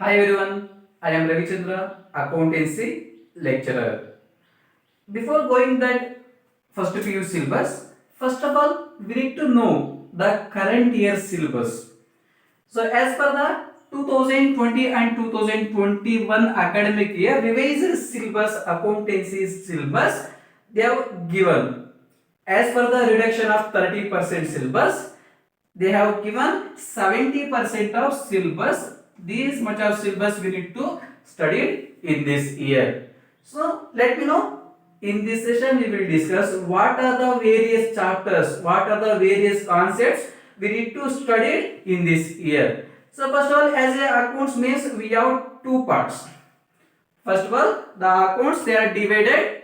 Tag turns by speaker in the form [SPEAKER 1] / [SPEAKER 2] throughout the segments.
[SPEAKER 1] Hi everyone, I am Ravichandra, accountancy lecturer. Before going that first PU syllabus, first of all we need to know the current year syllabus. So as per the 2020 and 2021 academic year revised syllabus, accountancy syllabus, they have given as per the reduction of 30% syllabus, they have given 70% of syllabus. This much of syllabus we need to study in this year. So let me know. In this session we will discuss what are the various chapters, what are the various concepts we need to study in this year. So first of all, as a accounts means we have two parts. First of all, the accounts they are divided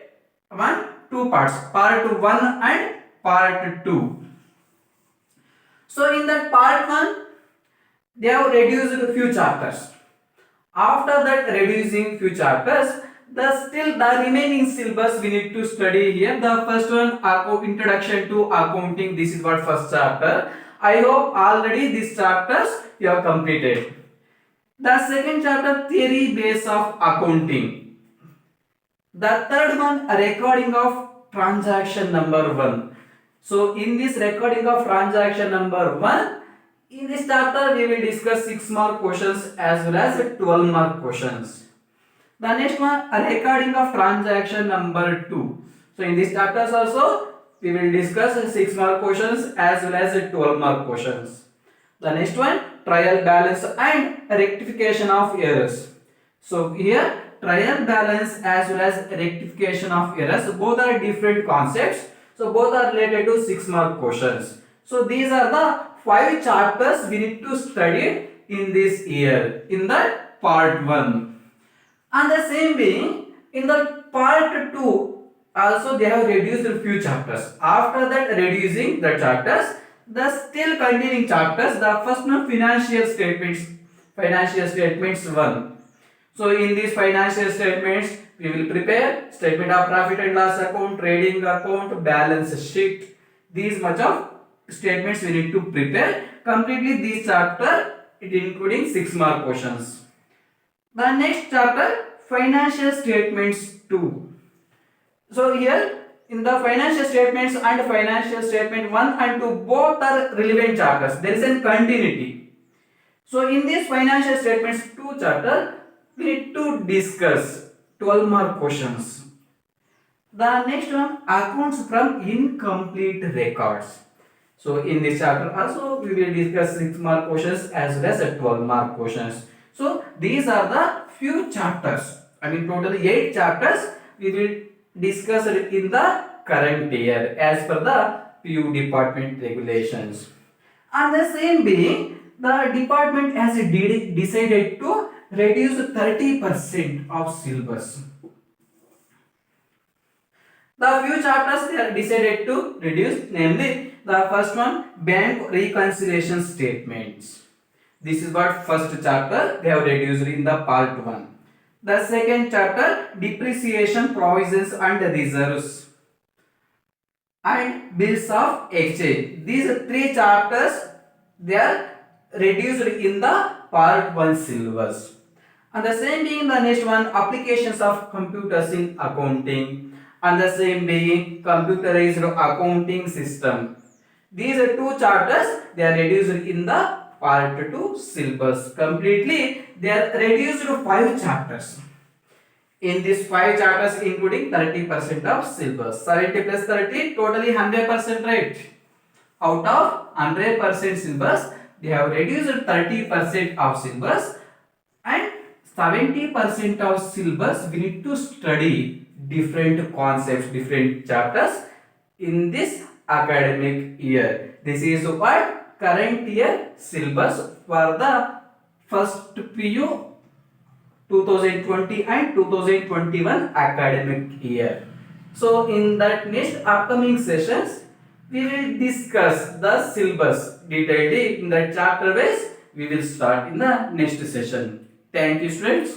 [SPEAKER 1] on two parts, part 1 and part 2. So in that part 1, they have reduced a few chapters. After that reducing few chapters, the remaining syllabus we need to study here. The first one, introduction to accounting. This is what first chapter. I hope already these chapters you have completed. The second chapter, theory base of accounting. The third one, a recording of transaction number 1. So in this recording of transaction number 1, in this chapter we will discuss 6 mark questions as well as 12 mark questions. The next one, a recording of transaction number 2. So in this chapters also we will discuss 6 mark questions as well as 12 mark questions. The next one, trial balance and rectification of errors. So here trial balance as well as rectification of errors, both are different concepts. So both are related to 6 mark questions. So these are the 5 chapters we need to study in this year in the part 1. And the same way in the part 2 also they have reduced a few chapters. After that reducing the chapters, the still continuing chapters, the first one, financial statements 1. So in these financial statements we will prepare statement of profit and loss account, trading account, balance sheet. These much of statements we need to prepare. Completely this chapter it including 6 mark questions. The next chapter, financial statements 2. So here in the financial statements and financial statement 1 and 2 both are relevant chapters. There is a continuity. So in this financial statements 2 chapter we need to discuss 12 mark questions. The next one, accounts from incomplete records. So in this chapter also we will discuss 6 mark questions as well as 12 mark questions. So these are the few chapters. I mean totally 8 chapters we will discuss in the current year as per the PU department regulations. And the same being, the department has decided to reduce 30% of syllabus. The few chapters they are decided to reduce, namely the first one, bank reconciliation statements. This is what first chapter they have reduced in the part 1. The second chapter, depreciation provisions and reserves and bills of exchange. These 3 chapters they are reduced in the part 1 syllabus. And the same being the next one, applications of computers in accounting, and the same being computerized accounting system. These are 2 chapters they are reduced in the part 2 syllabus. Completely they are reduced to 5 chapters. In these 5 chapters including 30% of syllabus. 70 plus 30 totally 100%, right? Out of 100% syllabus they have reduced 30% of syllabus, and 70% of syllabus we need to study different concepts, different chapters in this academic year. This is what current year syllabus for the first PU 2020 and 2021 academic year. So in that next upcoming sessions we will discuss the syllabus detailedly in the chapter wise. We will start in the next session. Thank you, students.